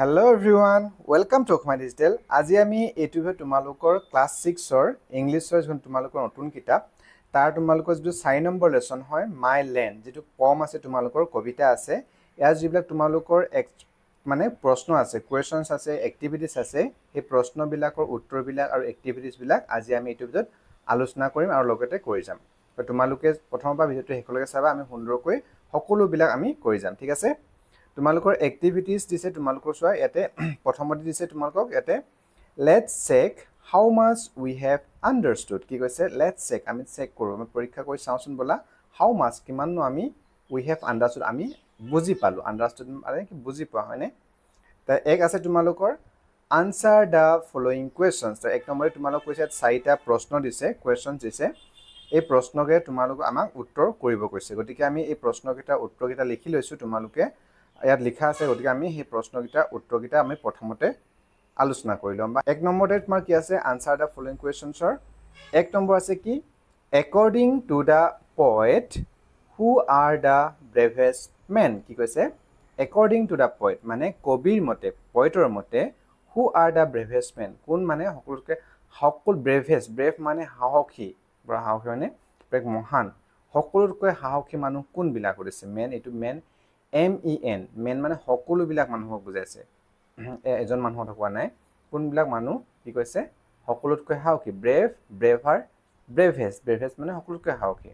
Hello everyone, welcome to Okma Digital. আজি আমি এইটোৱে তোমালোকৰ ক্লাস 6 ৰ ইংলিছৰ যখন তোমালোকৰ নতুন কিতাপ তাৰ তোমালোকৰ যেটো 4 নম্বৰ লেসন হয় মাই ল্যান্ড যেটো পম আছে তোমালোকৰ কবিতা আছে ইয়াৰ যিবিলাক তোমালোকৰ মানে প্ৰশ্ন আছে কোৱেশ্চনছ আছে এক্টিভিটিজ আছে এই প্ৰশ্নবিলাকৰ উত্তৰবিলাক আৰু এক্টিভিটিজ বিলাক আজি আমি এইটো ভিডিঅত আলোচনা কৰিম আৰু লগতে কৰি যাম তো তোমালোকে প্ৰথমবাৰ ভিডিঅটো হেকলৈকে চাবা আমি সুন্দৰকৈ সকলো বিলাক আমি কৰি যাম ঠিক আছে তোমালোকৰ এক্টিভিটিজ দিছে তোমালোকৰ সোৱা ইয়াতে প্ৰথমতে দিছে তোমালোকক ইয়াতে let's check how much we have understood কি কৈছে লেটস চেক আমি চেক কৰো আমি পৰীক্ষা কৰি চাওচোন বলা হাউ মাচ কিমাননো আমি উই হেভ আন্ডাৰস্টুড আমি বুজি পালো আন্ডাৰস্টুড মানে কি বুজি পোৱা হয়নে তা এক আছে তোমালোকৰ আনসাৰ দা ফলোইং কোৱেশ্চনছ তা এক নম্বৰে তোমালোক কৈছে চাৰিটা প্ৰশ্ন দিছে কোৱেশ্চনছ দিছে এই প্ৰশ্নকে তোমালোক আমাক উত্তৰ কৰিব কৈছে গতিকে আমি এই প্ৰশ্নকেইটা উত্তৰকেইটা লিখি লৈছো তোমালোকে ইয়াত লিখা আছে গতিকে আমি এই প্ৰশ্নকেইটা উত্তৰকেইটা আমি প্ৰথমতে আলোচনা কৰি লম বা এক নম্বৰতে তোমাৰ কি আছে আনসাৰ দা ফলোইং কোৱেশ্চনছৰ এক নম্বৰ আছে কি according to the poet who are the bravest men কি কৈছে according to the poet মানে কবিৰ মতে পয়েটৰ মতে who are the bravest men কোন মানে সকল bravest brave মানে সাহসী বা সাহসী মানে এক মহান সকলোতকৈ সাহসী মানুহ কোন বিলাক কৰিছে মেন এটো মেন MEN মেন মানে সকলো বিলাক মানুহক বুজাইছে এজন মানুহ থকা নাই কোন বিলাক মানুহ কি কৈছে সকলোতকৈ সাহসী ব্ৰেভ ব্ৰেভাৰ ব্ৰেভেষ্ট মানে সকলোতকৈ সাহসী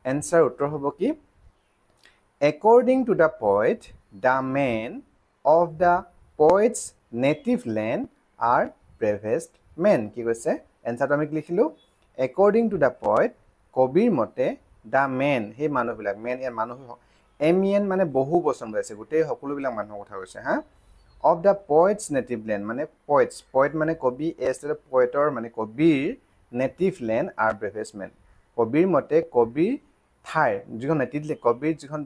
এনসাৰ উত্তৰ হ'ব কি according to the poet the men of the poet's native land are bravest men কি কৈছে এনসাৰটো আমি লিখিলো according to the poet কবিৰ মতে the men হে মানুহবিলাক men ইয়াৰ মানুহ MEN মানে বহু বচন বুজাইছে গোটেই সকলো বিলাক মানুহৰ কথা কৈছে হা of the poet's native land মানে poet মানে কবি as the poetor মানে কবিৰ native land are bravest men কবিৰ মতে কবিৰ ঠাই যিখন কবিৰ যিখন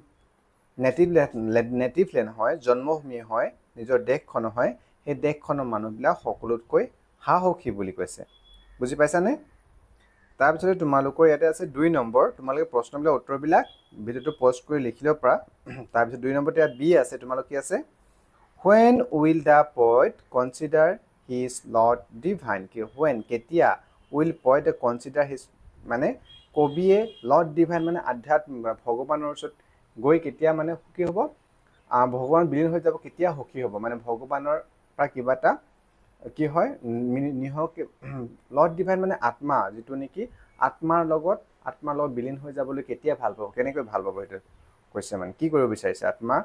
native land হয় জন্মভূমি হয় নিজৰ দেশখন হয় সেই দেশখনৰ মানুহবিলাক সকলোতকৈ সাহসী বুলি কৈছে বুজি পাইছানে তাৰ পিছতে তোমালোকৰ ইয়াতে আছে 2 নম্বৰ তোমালোকে প্ৰশ্নবিলাক উত্তৰবিলাক ভিডিওটো পোষ্ট কৰি লিখিলো পৰা তাৰ পিছত 2 নম্বৰতে ইয়াত বি আছে তোমালোক কি আছে when will the poet consider his lord divine কি when কেতিয়া will poet consider his মানে কবিয়ে lord divine মানে আধ্যাত্মিক ভগৱানৰ ওচৰত গৈ কেতিয়া মানে কি হ'ব ভগৱান বিলীন হৈ যাব কেতিয়া হকি হ'ব মানে ভগৱানৰ পৰা কিবাটা কি হয় নিহক লৰ্ড ডিভাইন মানে আত্মা যেটো নেকি আত্মাৰ লগত বিলীন হৈ যাবলৈ কেতিয়া ভাল পাব কেনেকৈ ভাল পাব এটা কৈছে মানে কি কৰিব বিচাৰিছে আত্মা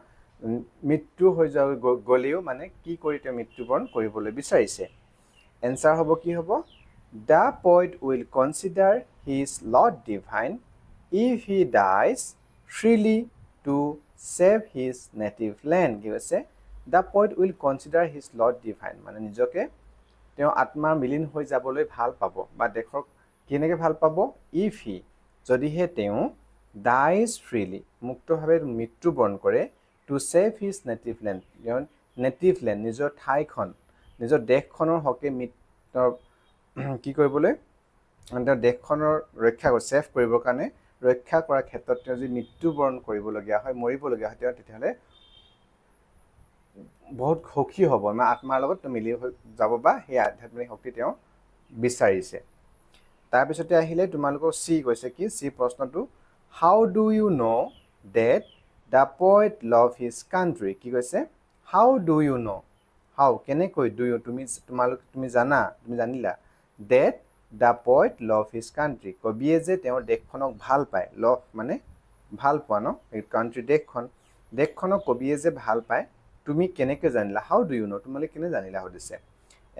মৃত্যু হৈ যাব গলিও মানে কি কৰিতে মৃত্যুবৰণ কৰিবলৈ বিচাৰিছে এনসাৰ হ'ব কি হ'ব the poet will consider his lord divine if he dies freely to save his native land কি কৈছে the poet will consider his lord divine মানে নিজকে তেওঁ আত্মা মিলিন হৈ যাবলৈ ভাল পাব বা দেখক কেনেকৈ ভাল পাব if he যদিহে তেওঁ dies freely মুক্তভাৱে মৃত্যুবৰণ কৰে to save his native land নিজৰ ঠাইখন নিজৰ দেশখনৰ হকে কি কৰিবলৈ মানে দেশখনৰ ৰক্ষা কৰি সেভ কৰিবৰ কাৰণে ৰক্ষা কৰাৰ ক্ষেত্ৰত তেওঁ যদি মৃত্যুবৰণ কৰিবলগীয়া হয় মৰিবলগীয়া হয় তেতিয়াহলে বহুত সখী হ'ব মানে আত্মাৰ লগত মিলি হৈ যাব বা সেই আধ্যাত্মিক শক্তি তেওঁ বিচাৰিছে তাৰ পিছতে আহিলে তোমালোকৰ সি কৈছে কি সি প্ৰশ্নটো how do you know that the poet love his country কি কৈছে how do you know how কেনেকৈ do you তুমি জানিলা that the poet love his country কবিয়ে যে তেওঁৰ দেশখনক ভাল পায় love মানে ভাল পোৱা ন এই কান্ট্ৰি দেশখনক কবিয়ে যে ভাল পায় তুমি কেনেকৈ জানিলা how do you know তোমালোকে কেনে জানিলা হদিছে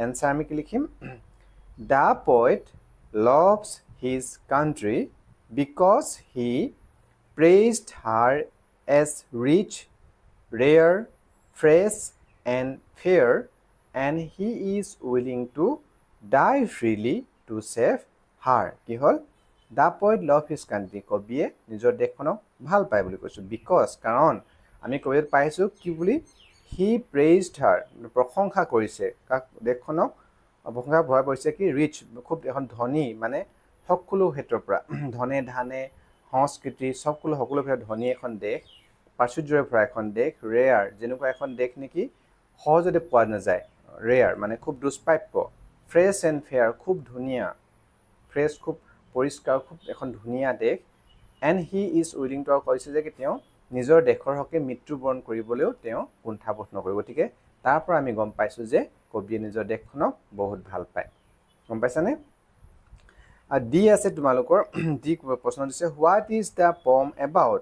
এনসাৰ আমি কি লিখিম the poet loves his country because he praised her as rich rare fresh and fair and he is willing to die freely to save her কি হল the poet loves his country কবিয়ে নিজৰ দেশখনক ভাল পায় বুলি কৈছো because কাৰণ আমি কবিত পাইছো কি বুলি he praised her প্ৰশংসা কৰিছে কাক দেশখনক প্ৰশংসা ভয় কৰিছে কি ৰিচ খুব এখন ধনী মানে সকলো ক্ষেত্ৰৰ পৰা ধনে ধানে সংস্কৃতি সকলো ধনী এখন দেশ প্ৰাচুৰ্যৰ পৰা এখন দেশ ৰেয়াৰ যেনেকুৱা এখন দেশ নেকি সহজতে পোৱা নাযায় ৰেয়াৰ মানে খুব দুষ্প্ৰাপ্য ফ্ৰেছ এণ্ড ফেয়াৰ খুব ধুনীয়া ফ্ৰেছ খুব পৰিষ্কাৰ খুব এখন ধুনীয়া দেশ and he is willing to কৈছে যে তেওঁ নিজৰ দেশৰ হকে মৃত্যুবৰণ কৰিবলৈও তেওঁ কুণ্ঠাবোধ নকৰে গতিকে তাৰ পৰা আমি গম পাইছোঁ যে কবিয়ে নিজৰ দেশখনক বহুত ভাল পায় গম পাইছানে ডি আছে তোমালোকৰ ডি প্ৰশ্ন দিছে হোৱাট ইজ দ্য পম এবাউট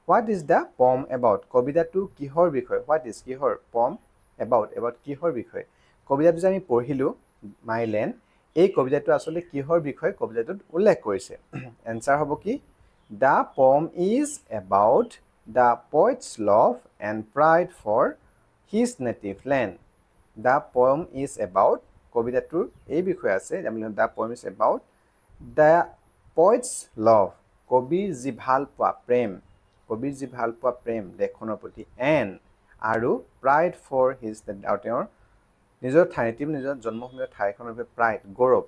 হোৱাট ইজ দ্য পম এবাউট কবিতাটো কিহৰ বিষয় হোৱাট ইজ কিহৰ পম এবাউট কিহৰ বিষয় কবিতাটো যে আমি পঢ়িলোঁ মাই লেণ্ড এই কবিতাটো আচলতে কিহৰ বিষয় কবিতাটোত উল্লেখ কৰিছে এনচাৰ হ'ব কি the poem is about the poet's love and pride for his native land the poem is about কবিতাটোৰ এই বিষয়ে আছে আমি the poem is about the poet's love কবিৰ যি ভাল পোৱা প্ৰেম দেশখনৰ প্ৰতি এণ্ড আৰু প্ৰাইড ফৰ হিজ আৰু তেওঁৰ নিজৰ ঠাইটি নিজৰ জন্মভূমিৰ ঠাইখনৰ বিষয়ে প্ৰাইড গৌৰৱ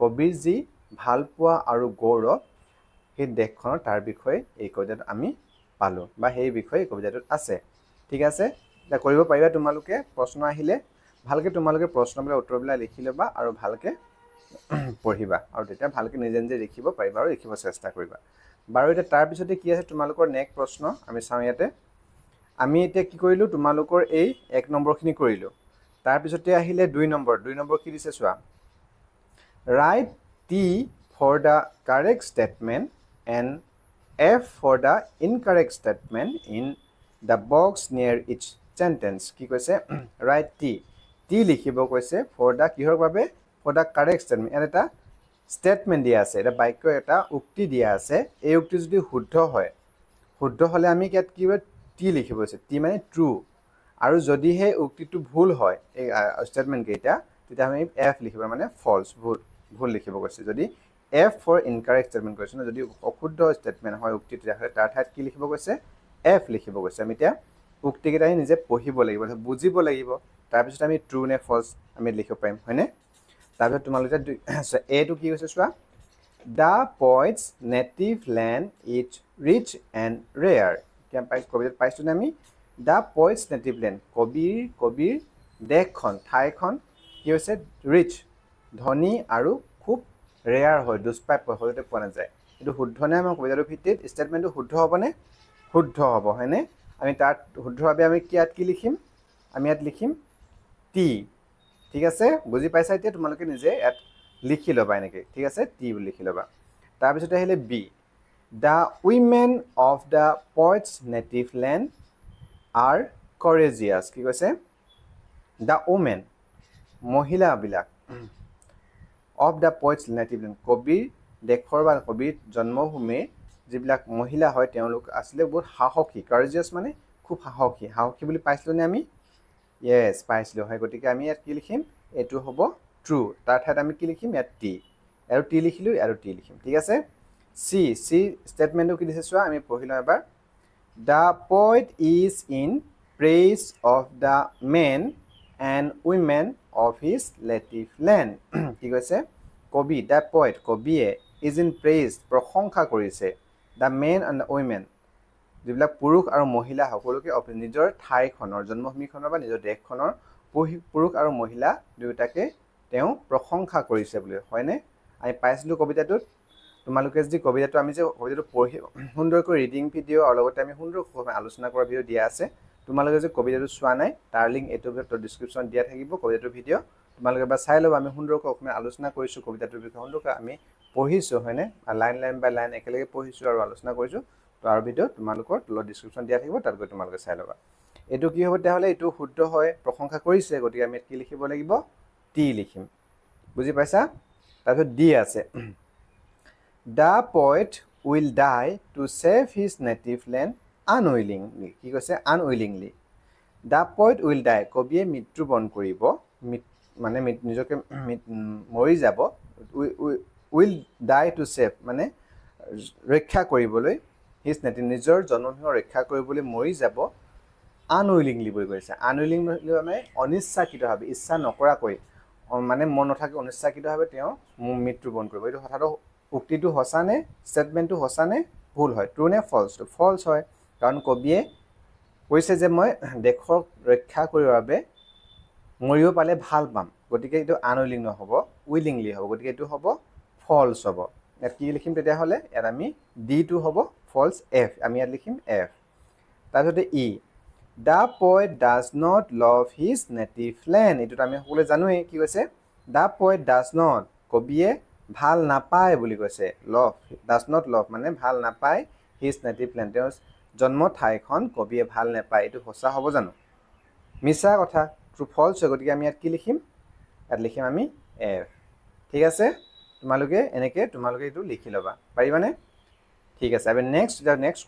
কবিৰ যি ভাল পোৱা আৰু গৌৰৱ সেই দেশখনৰ তাৰ বিষয়ে এই কবিতাটোত আমি পালোঁ বা সেই বিষয়ে এই কবিতাটোত আছে ঠিক আছে এতিয়া কৰিব পাৰিবা তোমালোকে প্ৰশ্ন আহিলে ভালকৈ তোমালোকে প্ৰশ্নবিলাক উত্তৰবিলাক লিখি ল'বা আৰু ভালকৈ পঢ়িবা আৰু তেতিয়া ভালকৈ নিজে নিজে লিখিব পাৰিবা আৰু লিখিব চেষ্টা কৰিবা বাৰু এতিয়া তাৰপিছতে কি আছে তোমালোকৰ নেক্সট প্ৰশ্ন আমি চাওঁ ইয়াতে আমি এতিয়া কি কৰিলোঁ তোমালোকৰ এই 1 নম্বৰখিনি কৰিলোঁ তাৰপিছতে আহিলে 2 নম্বৰ কি দিছে চোৱা write T for the correct statement and F for the incorrect statement in the box near each sentence কি কৈছে ৰাইট টি লিখিব কৈছে ফৰ দ্য কিহৰ বাবে ফৰ দ্য কাৰেক্ট ষ্টেটমেণ্ট ইয়াত এটা ষ্টেটমেণ্ট দিয়া আছে এটা বাক্য এটা উক্তি দিয়া আছে এই উক্তি যদি শুদ্ধ হ'লে আমি ইয়াত কি টি লিখিব কৈছে টি মানে ট্ৰু আৰু যদি সেই উক্তিটো ভুল হয় এই ষ্টেটমেণ্ট কেইটা তেতিয়া আমি এফ লিখিব মানে ফলছ ভুল লিখিব কৈছে যদি এফ ফৰ ইনকাৰেক্ট ষ্টেটমেণ্ট কৈছে যদি অশুদ্ধ ষ্টেটমেণ্ট হয় উক্তি তেতিয়াহ'লে তাৰ ঠাইত কি লিখিব কৈছে এফ লিখিব কৈছে আমি এতিয়া উক্তিকেইটা নিজে পঢ়িব লাগিব বুজিব লাগিব তাৰপিছত আমি ট্ৰু নে ফলছ আমি লিখিব পাৰিম হয়নে তাৰপিছত তোমালোকে এটো কি কৈছে চোৱা the poet's native land is rich and rare এতিয়া কবিতাত পাইছোঁনে আমি দ্য পইটছ নেটিভ লেণ্ড কবিৰ দেশখন ঠাইখন কি হৈছে ৰিচ ধনী আৰু খুব ৰেয়াৰ হয় দুষ্প্ৰাপ্য সহজতে পোৱা নাযায় এইটো শুদ্ধনে আমাৰ কবিতাটোৰ ভিত্তিত ষ্টেটমেণ্টটো শুদ্ধ হ'বনে শুদ্ধ হ'ব হয়নে আমি তাত শুদ্ধভাৱে আমি ইয়াত কি লিখিম আমি ইয়াত লিখিম টি ঠিক আছে বুজি পাইছা এতিয়া তোমালোকে নিজে ইয়াত লিখি ল'বা এনেকৈ ঠিক আছে টি বুলি লিখি ল'বা তাৰপিছতে আহিলে B the women of the poet's native land are courageous কি কৈছে দ্য ওমেন মহিলাবিলাক of the poet's native land কবিৰ দেশৰ বা কবিৰ জন্মভূমিৰ যিবিলাক মহিলা হয় তেওঁলোক আছিলে বহুত সাহসী কৰেজিয়াছ মানে খুব সাহসী বুলি পাইছিলোঁনে আমি য়েছ পাইছিলোঁ হয় গতিকে আমি ইয়াত কি লিখিম এইটো হ'ব ট্ৰু তাৰ ঠাইত আমি কি লিখিম ইয়াত টি আৰু টি লিখিলোঁ আৰু টি লিখিম ঠিক আছে চি ষ্টেটমেণ্টটো কি দিছে চোৱা আমি পঢ়ি লওঁ এবাৰ the poet is in praise of the men and women of his native land কি কৈছে কবি দ্য পইট কবিয়ে ইজ ইন প্ৰেইজ প্ৰশংসা কৰিছে the men and the women যিবিলাক পুৰুষ আৰু মহিলা সকলোকে নিজৰ ঠাইখনৰ জন্মভূমিখনৰ বা নিজৰ দেশখনৰ পুৰুষ আৰু মহিলা দুয়োটাকে তেওঁ প্ৰশংসা কৰিছে বুলি হয়নে আমি পাইছিলোঁ কবিতাটোত তোমালোকে যদি কবিতাটো আমি যে কবিতাটো পঢ়ি সুন্দৰকৈ ৰিডিং ভিডিঅ' আৰু লগতে আমি সুন্দৰকৈ আলোচনা কৰা ভিডিঅ' দিয়া আছে তোমালোকে যে কবিতাটো চোৱা নাই তাৰ লিংক এইটো ভিডিঅ'ৰ ডিছক্ৰিপশ্যন দিয়া থাকিব কবিতাটোৰ ভিডিঅ' তোমালোকে এবাৰ চাই ল'বা আমি সুন্দৰকৈ অসমীয়া আলোচনা কৰিছোঁ কবিতাটোৰ বিষয়ে সুন্দৰকৈ আমি পঢ়িছোঁ হয়নে লাইন বাই লাইন একেলগে পঢ়িছোঁ আৰু আলোচনা কৰিছোঁ তো আৰু ভিডিঅ' তোমালোকৰ তলত ডিছক্ৰিপশ্যন দিয়া থাকিব তাত গৈ তোমালোকে চাই ল'বা এইটো কি হ'ব তেতিয়াহ'লে এইটো শুদ্ধ হয় প্ৰশংসা কৰিছে গতিকে আমি কি লিখিব লাগিব টি লিখিম বুজি পাইছা তাৰপিছত ডি আছে the poet will die to save his native land unwillingly কি কৈছে unwillingly the poet will die কবিয়ে মৃত্যুবৰণ কৰিব মানে নিজকে মৰি যাব উইল ডাই টু ছেভ মানে ৰক্ষা কৰিবলৈ হিজ নেটিভ নিজৰ জন্মভূমি ৰক্ষা কৰিবলৈ মৰি যাব আনউইলিংলি বুলি কৈছে আনউইলিং মানে অনিচ্ছাকৃতভাৱে ইচ্ছা নকৰাকৈ মানে মন নথাকে অনিচ্ছাকৃতভাৱে তেওঁ মৃত্যুবৰণ কৰিব এইটো কথাটো উক্তিটো সঁচানে ষ্টেটমেণ্টটো সঁচানে ভুল হয় ট্ৰু নে ফলছ ফলছ হয় কাৰণ কবিয়ে কৈছে যে মই দেশক ৰক্ষা কৰিবৰ বাবে মৰিব পালে ভাল পাম গতিকে এইটো আনউইলিং নহ'ব উইলিংলি হ'ব গতিকে এইটো হ'ব ফলছ হ'ব ইয়াত কি লিখিম তেতিয়াহ'লে ইয়াত আমি ডিটো হ'ব ফলছ এফ আমি ইয়াত লিখিম এফ তাৰপিছতে E the poet does not love his native land এইটোত আমি সকলোৱে জানোৱেই কি কৈছে দ্য পয়েট ডাজ নট কবিয়ে ভাল নাপায় বুলি কৈছে লাভ ডাজ নট লাভ মানে ভাল নাপায় হিজ নেটিভ লেণ্ড তেওঁৰ জন্ম ঠাইখন কবিয়ে ভাল নাপায় এইটো সঁচা হ'ব জানো মিছা কথা ট্ৰু ফলছ গতিকে আমি ইয়াত কি লিখিম ইয়াত লিখিম আমি এফ ঠিক আছে তোমালোকে এনেকৈ তোমালোকে এইটো লিখি ল'বা পাৰিবানে ঠিক আছে আমি নেক্সট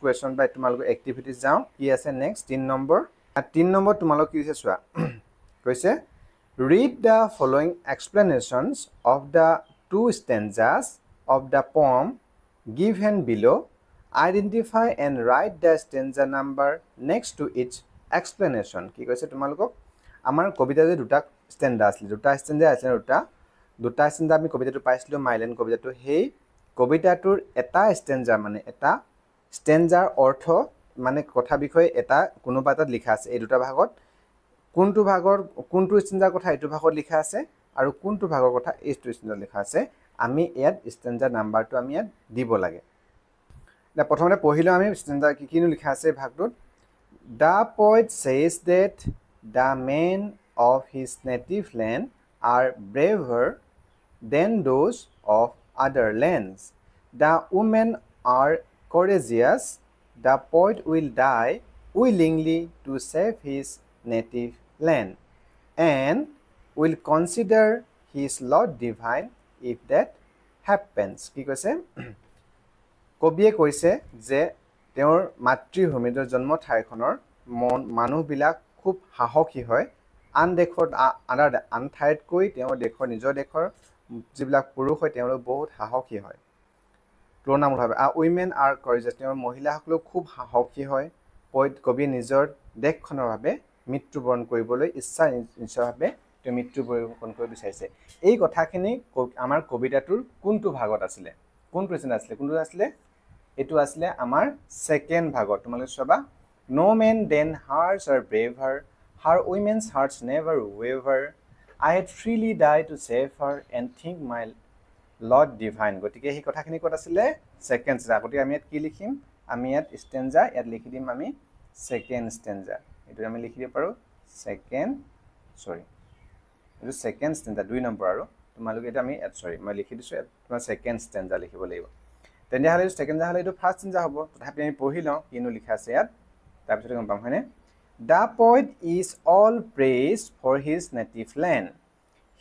কুৱেশ্যন বাই তোমালোকৰ এক্টিভিটিজ যাওঁ কি আছে নেক্সট 3 নম্বৰ 3 নম্বৰ তোমালোক কি দিছে চোৱা কৈছে read the following explanations of the two stanzas of the poem given below identify and write the stanza number next to its explanation কি কৈছে তোমালোকক আমাৰ কবিতা যে দুটা ষ্টেঞ্জা আছিলে দুটা ষ্টেঞ্জা আমি কবিতাটো পাইছিলোঁ মাইলেণ্ড কবিতাটো সেই কবিতাটোৰ এটা ষ্টেঞ্জা মানে এটা ষ্টেঞ্জাৰ অৰ্থ মানে কথা বিষয়ে এটা কোনোবা এটাত লিখা আছে এই দুটা ভাগত কোনটো ষ্টেঞ্জাৰ কথা এইটো ভাগত লিখা আছে আৰু কোনটো ভাগৰ কথা এইটো ষ্টেঞ্জাত লিখা আছে আমি ইয়াত ষ্টেঞ্জাৰ নাম্বাৰটো আমি ইয়াত দিব লাগে প্ৰথমতে পঢ়িলোঁ আমি ষ্টেঞ্জাৰ কিনো লিখা আছে ভাগটোত the poet says that the men of his native land are braver than those of other lands. The women are courageous. The poet will die willingly to save his native land and will consider his lot divine if that happens. কি কৈছে কবিয়ে কৈছে যে তেওঁৰ মাতৃভূমিৰ জন্ম ঠাইখনৰ মানুহবিলাক খুব সাহসী হয় আন ঠাইতকৈ তেওঁৰ নিজৰ দেশৰ যিবিলাক পুৰুষ হয় তেওঁলোক বহুত সাহসী হয় তুলনামূলকভাৱে উইমেন আৰ কৰেজিয়াছ তেওঁৰ মহিলাসকলেও খুব সাহসী হয় কবিয়ে নিজৰ দেশখনৰ বাবে মৃত্যুবৰণ কৰিবলৈ ইচ্ছা নিশ্চয়ভাৱে তেওঁ মৃত্যুবৰণ কৰিব বিচাৰিছে এই কথাখিনি আমাৰ কবিতাটোৰ কোনটো ভাগত আছিলে কোনটো আছিলে এইটো আছিলে আমাৰ ছেকেণ্ড ভাগত তোমালোকে চাবা no men than hearts are braver her women's hearts never waver I had freely died to save her and think my Lord divine. গতিকে এই কথাখিনি ক'ত আছিলে সেকেন্ড ষ্টেঞ্জা গতিকে আমি ইয়াত কি লিখিম আমি ইয়াত ষ্টেঞ্জা ইয়াত লিখি দিম আমি সেকেন্ড ষ্টেঞ্জা এইটো আমি লিখি দিব পাৰো এইটো সেকেন্ড ষ্টেঞ্জা 2 নম্বৰ আৰু তোমালোকে এটা আমি মই লিখি দিছো তোমাৰ সেকেন্ড ষ্টেঞ্জা লিখিব লাগিব তেনেহলে সেকেন্ড ষ্টেঞ্জা হলে এইটো ফাৰ্স্ট ষ্টেঞ্জা হ'ব তথাপি আমি পঢ়ি লওঁ কিনো লিখা আছে ইয়াত তাৰপিছত গম পাম হয়নে The poet is all praised for his native land.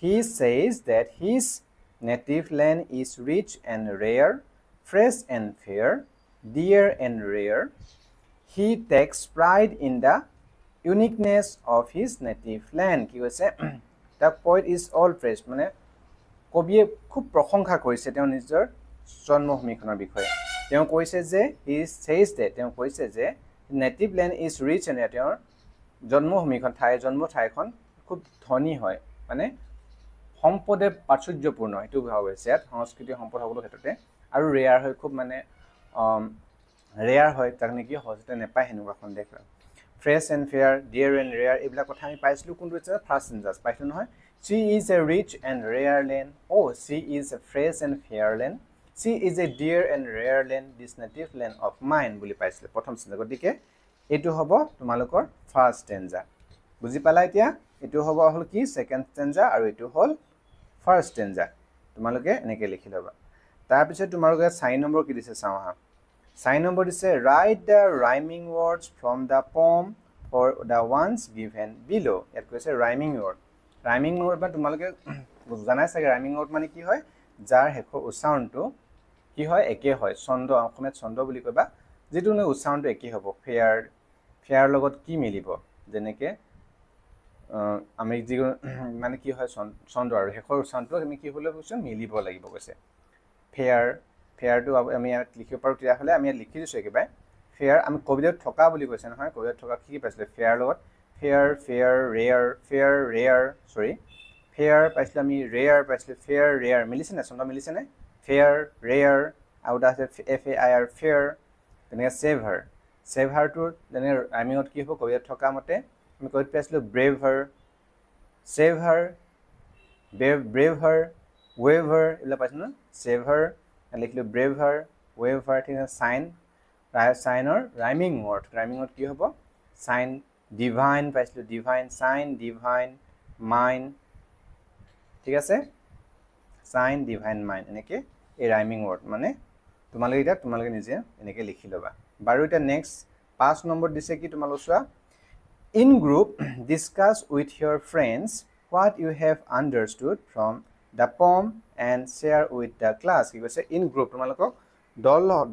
He says that his native land is rich and rare, fresh and fair, dear and rare. He takes pride in the uniqueness of his native land. কি কৈছে The poet is all praised মানে কবিয়ে খুব প্ৰশংসা কৰিছে তেওঁৰ নিজৰ জন্মভূমিখনৰ বিষয়ে তেওঁ কৈছে যে he says that তেওঁ কৈছে যে native land is rich and তেওঁৰ জন্মভূমিখন জন্ম ঠাইখন খুব ধনী হয় মানে সম্পদে প্ৰাচুৰ্যপূৰ্ণ এইটো ভাৱ হৈছে ইয়াত সংস্কৃতিৰ সম্পদ সকলো ক্ষেত্ৰতে আৰু ৰেয়াৰ হয় খুব মানে ৰেয়াৰ হয় তাক নেকি সহজতে নেপায় সেনেকুৱাখন দেশ fresh and fair dear and rare এইবিলাক কথা আমি পাইছিলোঁ কোনটো হৈছে ফাৰ্ষ্ট ষ্টেঞ্জাছ পাইছিলোঁ নহয় she is a rich and rare land she is a fresh and fair land she is a dear and rare land this native land of mine বুলি পাইছিলোঁ প্ৰথম ষ্টেঞ্জা গতিকে এইটো হ'ব তোমালোকৰ ফাৰ্ষ্ট ষ্টেঞ্জা বুজি পালা এতিয়া এইটো হ'ব হ'ল কি সেকেন্ড ষ্টেঞ্জা আৰু এইটো হ'ল ফাৰ্ষ্ট ষ্টেঞ্জা তোমালোকে এনেকৈ লিখি ল'বা তাৰপিছত তোমালোকে 4 নম্বৰ কি দিছে চাওঁ আহা 4 নম্বৰ দিছে right the rhyming words from the পম ফৰ দ্য ওৱানছ গিভেন বিলো ইয়াত কৈছে ৰাইমিং ৱৰ্ড মানে তোমালোকে জানাই চাগে ৰাইমিং ৱৰ্ড মানে কি হয় যাৰ শেষৰ উচ্চাৰণটো কি হয় একে হয় ছন্দ অসমীয়াত ছন্দ বুলি কবা যেটো উচ্চাৰণটো একে হ'ব ফেয়াৰ লগত কি মিলিব যেনেকৈ আমি যি মানে কি হয় ছন্দ আৰু শেষৰ উচ্চাৰণটো আমি কি হ'লে কৈছোঁ মিলিব লাগিব কৈছে ফেয়াৰটো আমি ইয়াত লিখিব পাৰোঁ তেতিয়াহ'লে আমি ইয়াত লিখি দিছোঁ একেবাৰে ফেয়াৰ আমি কবিতাত থকা বুলি কৈছে নহয় কবিতাত থকা কি পাইছিলোঁ ফেয়াৰ লগত ফেয়াৰ পাইছিলোঁ আমি ৰেয়াৰ পাইছিলোঁ ৰেয়াৰ মিলিছেনে ছন্দ মিলিছেনে ফেয়াৰ ৰেয়াৰ আৰু এটা আছে FAIR ফেয়াৰ তেনেকৈ চেভাৰ save her to যেনে ৰাইমিঙত কি হ'ব কবিতাত থকা মতে আমি কৈ পাইছিলোঁ brave her save her brave her wave her এইবিলাক পাইছোঁ ন save her লিখিলোঁ brave her wave her ঠিক আছে চাইনৰ ৰাইমিঙত কি হ'ব চাইন divine পাইছিলোঁ divine sign divine mind ঠিক আছে sign divine mind এনেকৈ এই ৰাইমিং ৱৰ্ড মানে তোমালোকে নিজে এনেকৈ লিখি ল'বা বাৰু এটা নেক্সট 5 নম্বৰ দিছে কি তোমালোক চোৱা in group discuss with your friends what you have understood from the poem and share with the class কি কৈছে in group তোমালোকক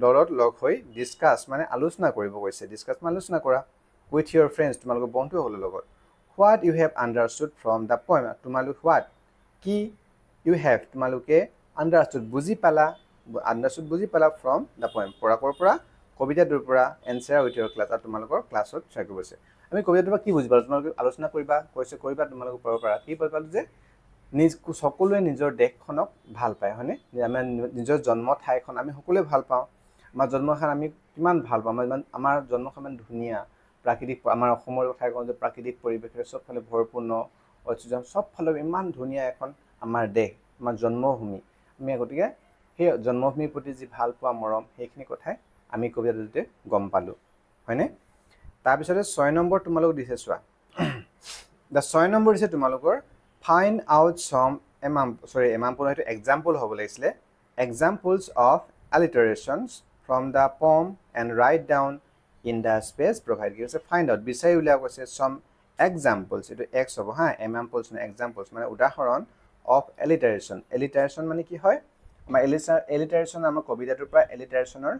দলত লগ হৈ ডিসকাস মানে আলোচনা কৰিব কৈছে ডিসকাস মানে আলোচনা কৰা with your friends তোমালোকৰ বন্ধুসকলৰ লগত what you have understood from the poem তোমালোক what কি you have তোমালোকে understood বুজি পালা from the poem পৰা কবিতাটোৰ পৰা answer with your class তোমালোকৰ ক্লাছত শ্বেয়াৰ কৰিব আছে আমি কবিতাটোৰ পৰা কি বুজি পালো তোমালোকে আলোচনা কৰিবা তোমালোকে পঢ়িব পাৰা কি পালো যে সকলোৱে নিজৰ দেশখনক ভাল পায় হয়নে আমি নিজৰ জন্ম ঠাইখন আমি সকলোৱে ভাল পাওঁ আমাৰ জন্মখন আমি কিমান ভাল পাওঁ আমাৰ জন্মখন ধুনীয়া প্ৰাকৃতিক আমাৰ অসমৰ কথা কওঁ যে প্ৰাকৃতিক পৰিৱেশৰে সবফালে ভৰপূৰ্ণ অক্সিজেন সবফালে ইমান ধুনীয়া এখন আমাৰ দেশ আমাৰ জন্মভূমি আমি গতিকে সেই জন্মভূমিৰ প্ৰতি যি ভাল পোৱা মৰম সেইখিনি কথাই আমি কবিতাটোতে গম পালো হয়নে তাৰ পিছতে 6 নম্বৰ তোমালোক দিছে চোৱা দা 6 নম্বৰ দিছে তোমালোকৰ find out some example হ'ব লাগিছিলে examples of alliterations from the poem and write down in the space provided gives find out বিচাৰি উলিয়াব কৈছে some examples এটো x হ'ব হা examples মানে উদাহৰণ of alliteration মানে কি হয় আমাৰ alliteration আমাৰ কবিতাটোৰ পৰা alliterationৰ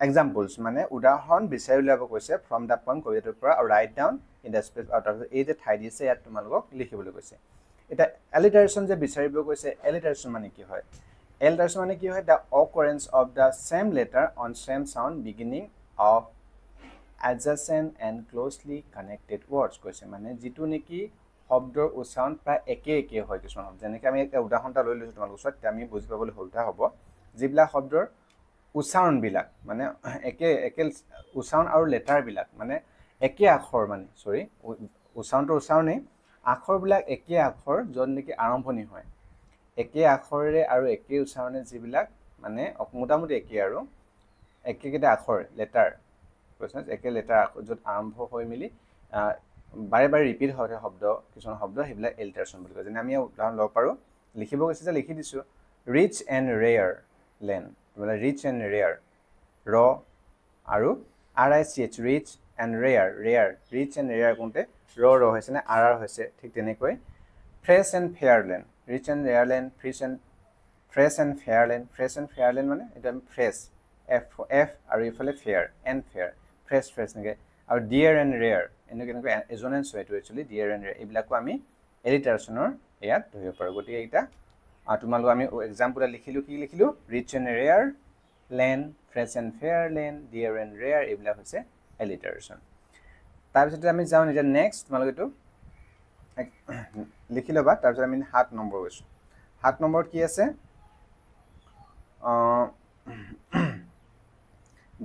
examples মানে উদাহৰণ বিচাৰি উলিয়াব কৈছে from the poem কবিতাটোৰ পৰা আৰু write down in the space out of এই যে ঠাই দিছে ইয়াত তোমালোকক লিখিবলৈ কৈছে এটা alliteration যে বিচাৰিব কৈছে alliteration মানে কি হয় the occurrence of the same letter on same sound beginning of adjacent and closely connected words কৈছে মানে যেটো নেকি শব্দৰ উচ্চাৰণ প্ৰায় একে হয় কিছুমান শব্দ যেনেকৈ আমি এটা উদাহৰণটা লৈ লৈছো তোমালোকৰ ওচৰত আমি বুজি পাবলৈ হলতা হ'ব যিবিলাক শব্দৰ উচ্চাৰণ বিলাক মানে একে উচ্চাৰণ আৰু লেটাৰ বিলাক মানে একে আখৰ মানে সৰি উচ্চাৰণে আখৰ বিলাক একে আখৰ য'ত নেকি আৰম্ভণি হয় একে আখৰেৰে আৰু একে উচ্চাৰণে যিবিলাক মানে মোটামুটি একে আৰু একেকেটা আখৰ লেটাৰ কৈছে একে লেটাৰ আখৰ য'ত আৰম্ভ হৈ মিলি বাৰে ৰিপিট হয় শব্দ কিছুমান শব্দ হেবিলাক alliteration বুলি কয় যেনে আমি উদাহৰণ লব পাৰো লিখিব কৈছে যে লিখি দিছো rich and rare land মানে rich and rare raw আৰু rich rich and rare কোনতে raw হৈছে না rr হৈছে ঠিক তেনেকৈ fresh and fair land rich and rare land fresh and fair land মানে এটা fresh f আৰু ইফালে fair and fair fresh নেকে আৰু dear and rare এনেকৈ এজনেন্স হয় এটো একচুয়ালি dear and rare এইবিলাকো আমি alliterationৰ ইয়াত ধৰিব পাৰো গতিকে এটা তোমালোক আমি এক্সাম্পল লিখিলো কি লিখিলো rich and rare land fresh and fair land dear and rare এইবিলাক হৈছে alliteration তাৰ পিছতে আমি যাও নিজ নেক্সট তোমালোক এটো লিখি লবা তাৰ পিছত আমি 7 নম্বৰ গৈছো 7 নম্বৰ কি আছে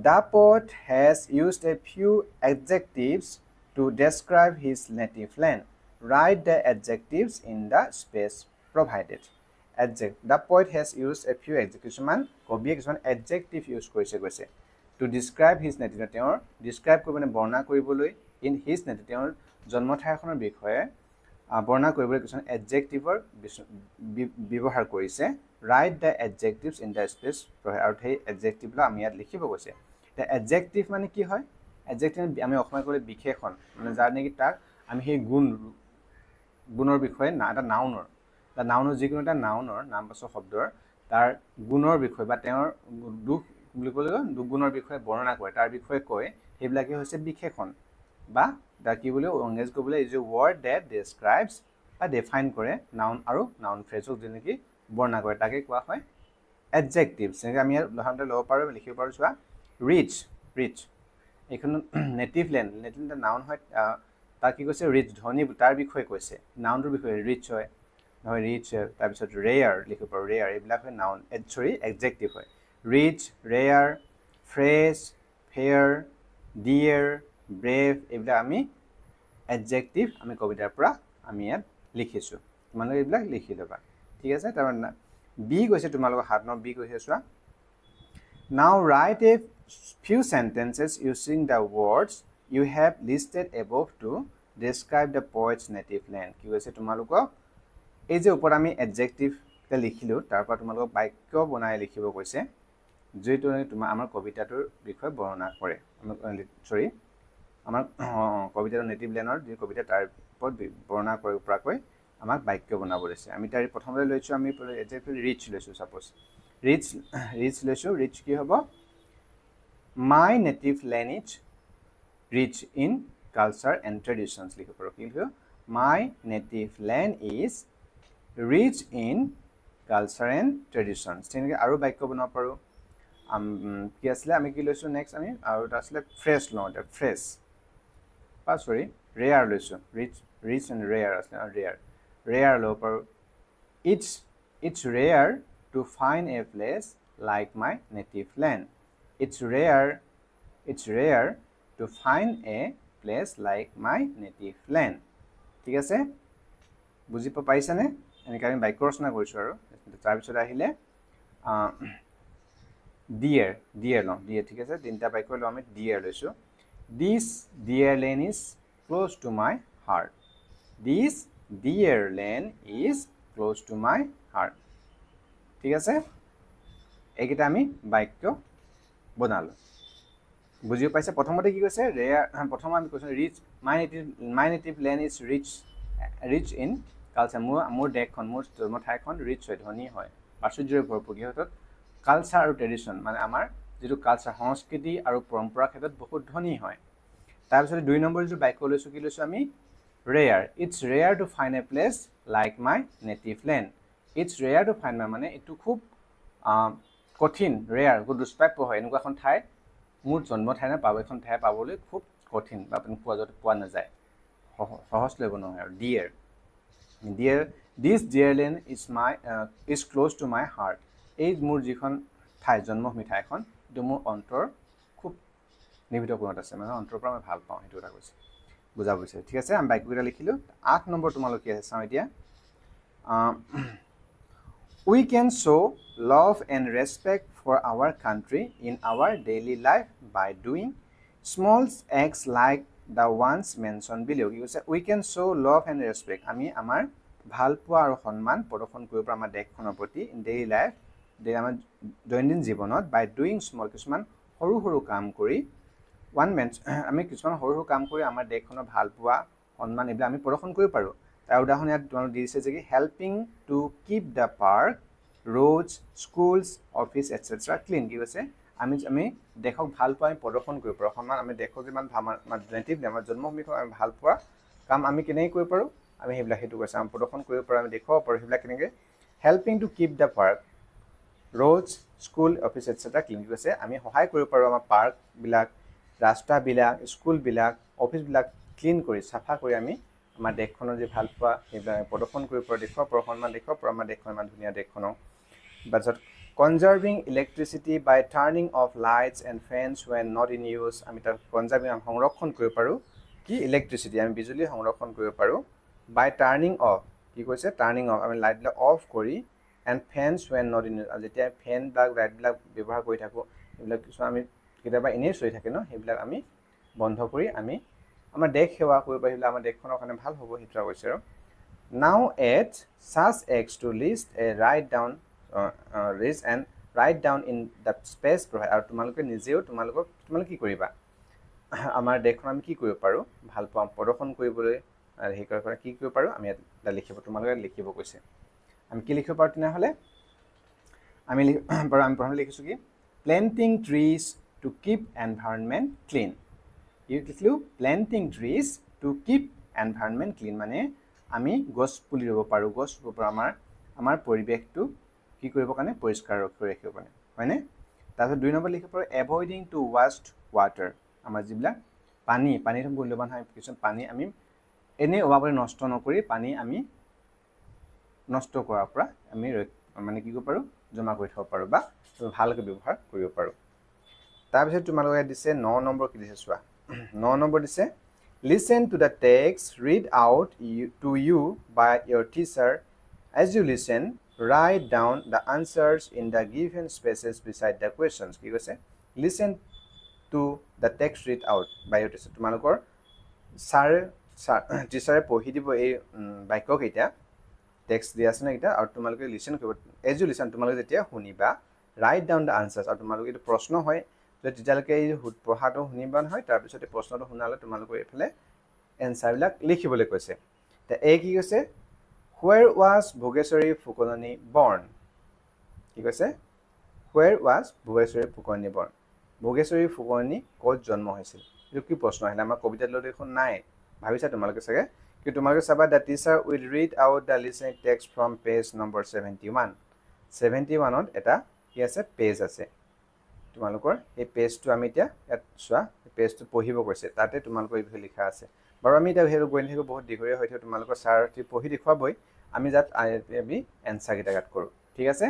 The poet has used a few adjectives to describe his native land. Write the adjectives in the space provided. The poet has used a few adjectives. Man, kobiye kisman adjective use koise to describe his native land. Describe kobane borna koriboloi in his native land. Jonmo thaikhonor bikhoye borna koriboloi kisman adjectiveor bibohar korise. Write the adjectives in the space provided. Aru thei adjective la ami yat likhibo koise. The adjective মানে কি হয় adjective আমি অসমীয়া কলে বিশেষণ মানে যাৰ নেকি তাক আমি সেই গুণৰ বিষয়ে না এটা নাউনৰ যিকোনো এটা নাউনৰ নামবাচক শব্দৰ তাৰ গুণৰ বিষয় বা তেওঁৰ দুখ বুলি ক'লে দুগুণৰ বিষয়ে বৰ্ণনা কৰে তাৰ বিষয়ে কয় সেইবিলাকে হৈছে বিশেষণ বা তাৰ কি বুলি ইংৰাজী ক'বলৈ is a word that describes বা define কৰে নাউন আৰু নাউন ফ্ৰেজক যেনেকি বৰ্ণনা কৰে তাকে কোৱা হয় adjectives যেনে আমি উদাহৰণটা ল'ব পাৰো লিখিব পাৰো চোৱা rich এখন নেটিভ ল্যান্ড নাউন হয় তা কি কৈছে ৰিচ ধনী তাৰ বিষয়ে কৈছে নাউনটোৰ বিষয়ে ৰিচ হয় নহয় ৰিচ তাৰ পিছত ৰেয়াৰ লিখিব পাৰো ৰেয়াৰ এইবিলাক হয় নাউন সৰি এডজেক্টিভ হয় rich rare fresh fair dear brave এইবিলাক আমি এডজেক্টিভ আমি কবিতাৰ পৰা আমি ইয়াত লিখিছোঁ তোমালোকে এইবিলাক লিখি ল'বা ঠিক আছে তাৰমানে বি কৈছে তোমালোকৰ 7 নম্বৰ বি কৈছে চোৱা now write a few sentences using the words you have listed above to describe the poet's native land কি কৈছে তোমালোকক এই যে ওপৰত আমি এডজেক্টিভ তে লিখিলো তাৰ পৰা তোমালোকক বাক্য বনাই লিখিব কৈছে যেটো তোমাৰ আমাৰ কবিতাটোৰ বিষয়ে বৰ্ণনা কৰে সৰি আমাৰ কবিতাৰ নেটিভ ল্যান্ডৰ যে কবিতা তাৰ ওপৰত বৰ্ণনা কৰিব পৰাকৈ আমাক বাক্য বনাব দিছে আমি তাৰ প্ৰথমতে লৈছো আমি এডজেক্টিভ ৰিচ লৈছো সাপোজ ৰিচ লৈছো ৰিচ কি হ'ব my native land is rich in culture and traditions লিখিব পাৰো কি লিখিব my native land is rich in culture and traditions তেনেকৈ আৰু বাক্য বনাব পাৰো কি আসলে আমি কি লৈছো নেক্সট আমি আৰু এটা আসলে ফ্ৰেছ লওঁ এটা ফ্ৰেছ সৰি ৰেয়াৰ লৈছো ৰিচ এণ্ড ৰেয়াৰ আসলে ৰেয়াৰ লওঁ পাৰো it's rare to find a place like my native land it's rare to find a place like my native land ঠিক আছে বুজি পাইছানে এনেকৈ আমি বাক্য ৰচনা কৰিছো আৰু তাৰ পিছত আহিলে dear no dear ঠিক আছে তিনটা বাক্য লো আমি dear লৈছো this dear land is close to my heart this dear land is close to my heart ঠিক আছে এইকেইটা আমি বাক্য বনালো বুজি পাইছে প্ৰথমতে কি কৈছে প্ৰথম আমি কৈছো rich my native land is rich in culture মোৰ দেশখন মোৰ জন্ম ঠাইখন ৰিচ হয় ধনী হয় প্ৰাচুৰ্যৰে ভৰপূৰ কিহতত কালচাৰ আৰু ট্ৰেডিশন মানে আমাৰ যেটো কালচাৰ সংস্কৃতি আৰু পৰম্পৰা ক্ষেত্ৰত বহুত ধনী হয় তাৰ পিছত দুই নম্বৰ যে বাক্য লৈছো কি লৈছো আমি it's rare to find a place like my native land it's rare to find মানে এটো খুব কঠিন ৰেয়াৰ গুড দুষ্প্ৰাপ্য হয় এনেকুৱা এখন ঠাই মোৰ জন্ম ঠাই না পাব এখন ঠাই পাবলৈ খুব কঠিন বা পোৱা নাযায় সহজ লব নহয় আৰু dear this dear land is close to my heart এই মোৰ যিখন ঠাই জন্মভূমি ঠাইখন এটো মোৰ অন্তৰ খুব নিবিত কোণত আছে মানে অন্তৰ পৰা মই ভাল পাওঁ হেতু কথা কৈছে বুজা বুজিছে ঠিক আছে আমি বাক্যটা লিখিলো 8 নম্বৰ তোমালোক কি আছে চাও এতিয়া we can show love and respect for our country in our daily life by doing small acts like the ones mentioned below কি কৈছে we can show love and respect আমি আমাৰ ভাল পোৱা আৰু সন্মান প্ৰদৰ্শন কৰিব আমাৰ দেশখনৰ প্ৰতি in daily life আমাৰ দৈনন্দিন জীৱনত by doing small কিছুমান সৰু কাম কৰি আমি কিছুমান সৰু কাম কৰি আমাৰ দেশখনৰ ভাল পোৱা সন্মান এইবিলাক আমি প্ৰদৰ্শন কৰিব পাৰো তাৰ উদাহৰণ ইয়াত তোমালোক দিছে যে helping to keep the park roads schools office etc clean কি কৈছে আমি দেখক ভাল পোৱা আমি প্ৰদৰ্শন কৰিব পাৰো সন্মান আমি দেখক যিমান আমাৰ নেটিভ আমাৰ জন্মভূমিখন আমি ভাল পোৱা কাম আমি কেনেকৈ কৰিব পাৰো আমি হেবিলাক হেতু কৈছে আমি প্ৰদৰ্শন কৰিব পাৰো আমি দেখক পাৰো হেবিলাক কেনেকৈ helping to keep the park roads school office etc clean কি কৈছে আমি সহায় কৰিব পাৰো আমাৰ পাৰ্ক বিলাক ৰাস্তা বিলাক স্কুল বিলাক অফিস বিলাক ক্লিন কৰি সাফা কৰি আমি আমাৰ দেশখনৰ যে ভাল পোৱা হেবিলাক প্ৰদৰ্শন কৰিব পাৰো দেখক পাৰো সন্মান দেখক পাৰো আমাৰ দেশখন ইমান ধুনীয়া দেশখনৰ but conserving electricity by turning off lights and fans when not in use আমি তা conserving সংৰক্ষণ কৰিব পাৰো কি ইলেক্ট্ৰিসিটি আমি বিজুলী সংৰক্ষণ কৰিব পাৰো by turning off কি কৈছে turning off আমি লাইট বিলাক অফ কৰি and fans when not in use যেতিয়া ফেন বা লাইট বিলাক ব্যৱহাৰ কৰি থাকো এইবিলাক কিছু আমি কেতিয়াবা এনেই চলি থাকে ন সেইবিলাক আমি বন্ধ কৰি আমি আমাৰ দেশ সেৱা কৰিব পাৰিলে আমাৰ দেশখনৰ কাৰণে ভাল হ'ব হিতৰা কৈছে আৰু now add such acts to list a write down list and write down in the space provide আৰু তোমালোকে নিজেও তোমালোক কি কৰিবা আমাৰ দেশখন আমি কি কৰিব পাৰো ভাল পাম প্ৰদৰ্শন কৰিবলৈ আৰু হেই কৰা কি কৰিব পাৰো আমি এটা লিখিব তোমালোকে লিখিব কৈছে আমি কি লিখিব পাৰো তেনে হলে আমি প্ৰথমে লিখিছো কি planting trees to keep environment clean you লিখলো planting trees to keep environment clean মানে আমি গছ পুলি ৰুব পাৰো গছ ৰুব আমাৰ পৰিবেশটো কি কৰিব কাৰণে পৰিষ্কাৰ ৰাখিব কাৰণে হয়নে তাৰপিছত 2 নম্বৰ লিখিব পাৰো avoiding to waste water আমাৰ জিবলা পানীৰ মূল্যবান হয় কিছু পানী আমি এনে অভাৱৰে নষ্ট নকৰি পানী আমি নষ্ট কৰাৰ পৰা আমি মানে কি কৰিব পাৰো জমা কৰি থব পাৰো বা ভালকৈ ব্যৱহাৰ কৰিব পাৰো তাৰপিছত তোমালোকে দিছে 9 নম্বৰ কি দিছে চোৱা 9 নম্বৰ দিছে listen to the text read out to you by your teacher as you listen write down the answers in the given spaces beside the questions কি কৈছে listen to the text read out by your teacher তোমালোকৰ টিচাৰে পঢ়ি দিব এই বাক্য কেইটা text দিয়া আছে না এটা আৰু তোমালোকে লিসন কৰিব এজ ইউ লিসন তোমালোকে যেতিয়া শুনিবা ৰাইট ডাউন দ্য আনসাৰ্স আৰু তোমালোকে এটা প্ৰশ্ন হয় যে যেতিয়ালৈকে এই পঢ়াটো শুনিবা নহয় তাৰ পিছতে প্ৰশ্নটো শুনালে তোমালোকে এফালে এনসাৰবিলাক লিখিবলৈ কৈছে তে এই কি কৈছে where was Bhogeshwari Phukonani born কি কৈছে where was Bhogeshwari Phukonani born Bhogeshwari Phukonani ক'ত জন্ম হৈছিল এটো কি প্ৰশ্ন আহিলে আমাৰ কবিতাত লৈ দেখোন নাই ভাবিছা তোমালোকে চাগে কি তোমালোকে চাবা the teacher will read out the listening text from page number 71 71ত এটা কি আছে পেজ আছে তোমালোকৰ এই পেজটো আমি এতিয়া ইয়াত চোৱা পেজটো পঢ়িব কৈছে তাতে তোমালোকৰ এই লিখা আছে বাৰু আমি এটা হেৰু গৈ নিখো বহুত দীঘলীয়া হৈ থাকে তোমালোকৰ সাৰটি পঢ়ি দেখুৱাবই আমি যাত আমি এনসাৰ গিটা কাট কৰো ঠিক আছে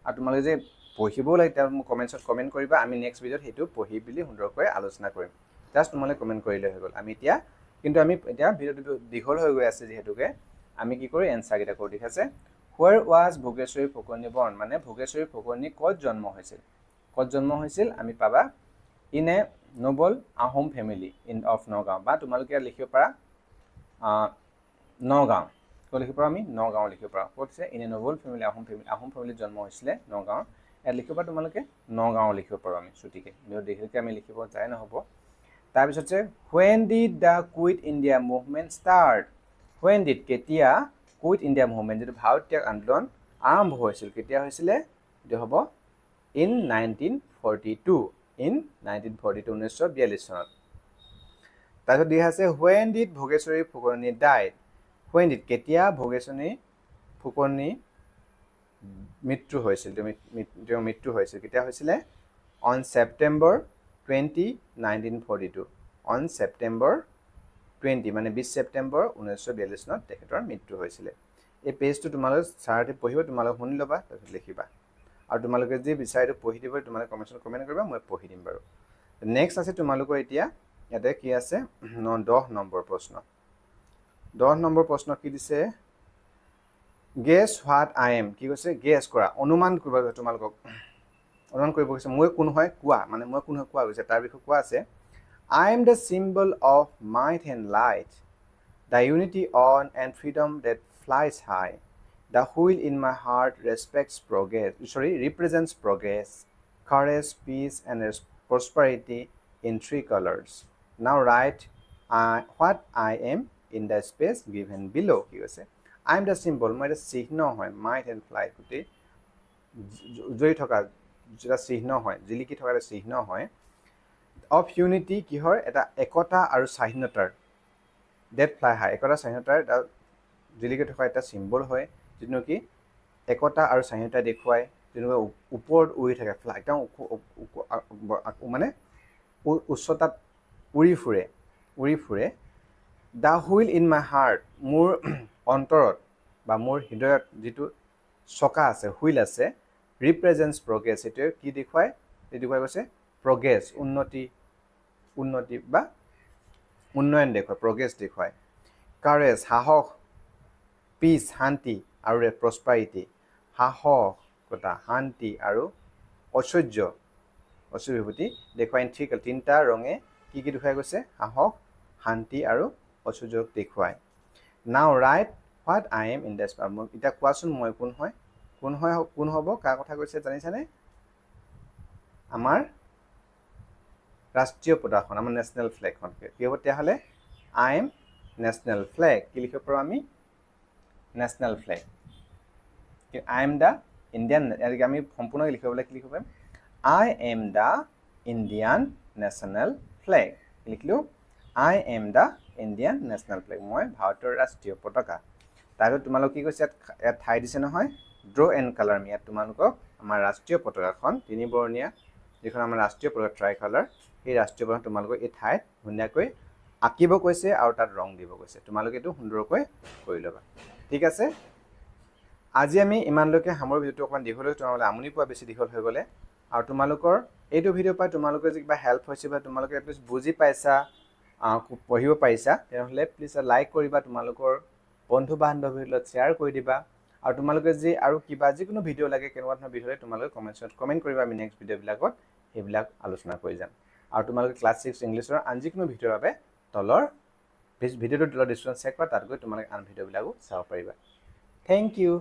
আৰু তোমালোকে যে পঢ়িব লাগে তাৰ কমেন্টছত কমেন্ট কৰিবা আমি নেক্সট ভিডিঅত হেতু পঢ়ি বিলি সুন্দৰকৈ আলোচনা কৰিম জাস্ট তোমালোকে কমেন্ট কৰিলে হৈ গল আমি এতিয়া কিন্তু আমি এতিয়া ভিডিঅটো দীঘল হৈ গৈ আছে যেহেতুকে আমি কি কৰো এনসাৰ গিটা কৰো ঠিক আছে where was Bhogeshwari Phukonani born মানে Bhogeshwari Phukonani ক'ত জন্ম হৈছিল আমি পাবা in a noble Ahom family in of Nagaon বা তোমালোকে লিখিব পাৰা নগাঁও কো লিখিব পাৰা আমি নগাঁও লিখিব পাৰা কৈছে in a noble family Ahom family জন্ম হৈছিল নগাঁও এ লিখিব পাৰা তোমালোকে নগাঁও লিখিব পাৰা আমি ছুটিকে ভিডিও দেখিলে আমি লিখিব যায় না হ'ব তাৰ পিছতে when did the quit India movement start when did কেতিয়া quit India movement যেটো ভাৰতীয় আন্দোলন আৰম্ভ হৈছিল কেতিয়া হৈছিল যে হ'ব in 1942 in 1942 1942 চনত তাৰপিছত দিয়া আছে when did Bhogeshwari Phukonani died when did কেতিয়া Bhogeshwari Phukonani মৃত্যু হৈছিল তেওঁ মৃত্যু হৈছিল কেতিয়া হৈছিল on September 20 1942 on September 20 মানে 20 সেপ্টেম্বৰ 1942 চনত তেখেতৰ মৃত্যু হৈছিল এই পেজটো তোমালোক সাৰতে পঢ়িব তোমালোক শুনি লবা তাৰপিছত লিখিবা আৰু তোমালোকে যে বিচাৰিটো পঢ়ি দিব তোমালোকে কমেন্টত কমেন্ট কৰিবা মই পঢ়ি দিম বাৰু নেক্সট আছে তোমালোকৰ এতিয়া ইয়াতে কি আছে 10 নম্বৰ প্ৰশ্ন 10 নম্বৰ প্ৰশ্ন কি দিছে guess what I am কি কৈছে guess কৰা অনুমান কৰিব তোমালোকক অনুমান কৰিব কৈছে মই কোন হয় কোৱা মানে মই কোন হয় কোৱা কৈছে তাৰ বিষয়ে কোৱা আছে I am the symbol of might and light the unity on and freedom that flies high the wheel in my heart represents progress courage peace and prosperity in 3 colors now write what I am in the space given below কি কৈছে I am the symbol মই এটা চিহ্ন হয় might and flight গুটি জড়ি থকা যেটা চিহ্ন হয় জিলিকি থকা এটা চিহ্ন হয় of unity কি হয় এটা একতা আৰু স্বাধীনতাৰ that fly high একতা স্বাধীনতাৰ এটা জিলিকি থকা এটা সিম্বল হয় যেনো কি একতা আৰু স্বাধীনতা দেখুৱায় যেনো ওপৰত উৰি থাকে ফ্লাই একদম মানে উচ্চতাত উৰি ফুৰে the wheel in my heart মোৰ অন্তৰত বা মোৰ হৃদয়ত যেটো চকা আছে হুইল আছে represents progress এটো কি দেখুৱায় কৈছে progress উন্নতি বা উন্নয়ন দেখুৱায় progress দেখুৱায় courage সাহস peace শান্তি আৰু prosperity সাহসকতা শান্তি আৰু ঐশ্বৰ্য বিভূতি দেখুৱায় ঠিক তিনটা ৰঙে কি দেখুৱায় গৈছে সাহস শান্তি আৰু ঐশ্বৰ্য দেখুৱায় now write what I am in this এটা কোৱাচোন মই কোন হ'ব কাৰ কথা কৈছে জানিছানে আমাৰ ৰাষ্ট্ৰীয় পতাকাখন আমাৰ নেশনাল ফ্ল্যাগখন কি হ'ব তেতিয়াহলে I am national flag কি লিখিব পাৰো আমি national flag I am the Indian এৰিকে আমি সম্পূৰ্ণ লিখিবলৈ কি লিখিব I am the Indian national flag লিখিলো I am the Indian national flag মই ভাৰতৰ ৰাষ্ট্ৰীয় পতাকা তাৰপিছত তোমালোক কি কৈছে ইয়াত ঠাই দিছে নহয় ড্ৰ এণ্ড কালাৰ মি ইয়াত তোমালোকক আমাৰ ৰাষ্ট্ৰীয় পতাকাখন তিনি বৰ্ণীয়া যিখন আমাৰ ৰাষ্ট্ৰীয় পতাকা ট্ৰাই কালাৰ এই ৰাষ্ট্ৰীয় পতাকা তোমালোকক এই ঠাইত ধুনীয়াকৈ আঁকিব কৈছে আৰু তাত ৰং দিব কৈছে তোমালোকে এটো সুন্দৰকৈ কৰি লবা ঠিক আছে আজি আমি ইমানলৈকে হামৰ ভিডিওটো অকমান দীঘল হৈ তোমালোকে আমনি পোৱা বেছি দীঘল হৈ গলে আৰু তোমালোকৰ এইটো ভিডিঅ' পাই তোমালোকৰ যে কিবা হেল্প হৈছে বা তোমালোকে এটলিষ্ট বুজি পাইছা পঢ়িব পাৰিছা তেনেহ'লে প্লিজ লাইক কৰিবা তোমালোকৰ বন্ধু বান্ধৱীৰ লগত শ্বেয়াৰ কৰি দিবা আৰু তোমালোকে যে আৰু কিবা যিকোনো ভিডিঅ' লাগে কেনেকুৱা ধৰণৰ ভিডিঅ' লাগে তোমালোকে কমেণ্ট কৰিবা আমি নেক্সট ভিডিঅ'বিলাকত সেইবিলাক আলোচনা কৰি যাম আৰু তোমালোকে ক্লাছ 6 ইংলিছৰ আন যিকোনো ভিডিঅ'ৰ বাবে তলৰ ভিডিঅ'টোৰ তলৰ ডিছক্ৰিপশ্যন চেক কৰা তাত গৈ তোমালোকে আন ভিডিঅ'বিলাকো চাব পাৰিবা থেংক ইউ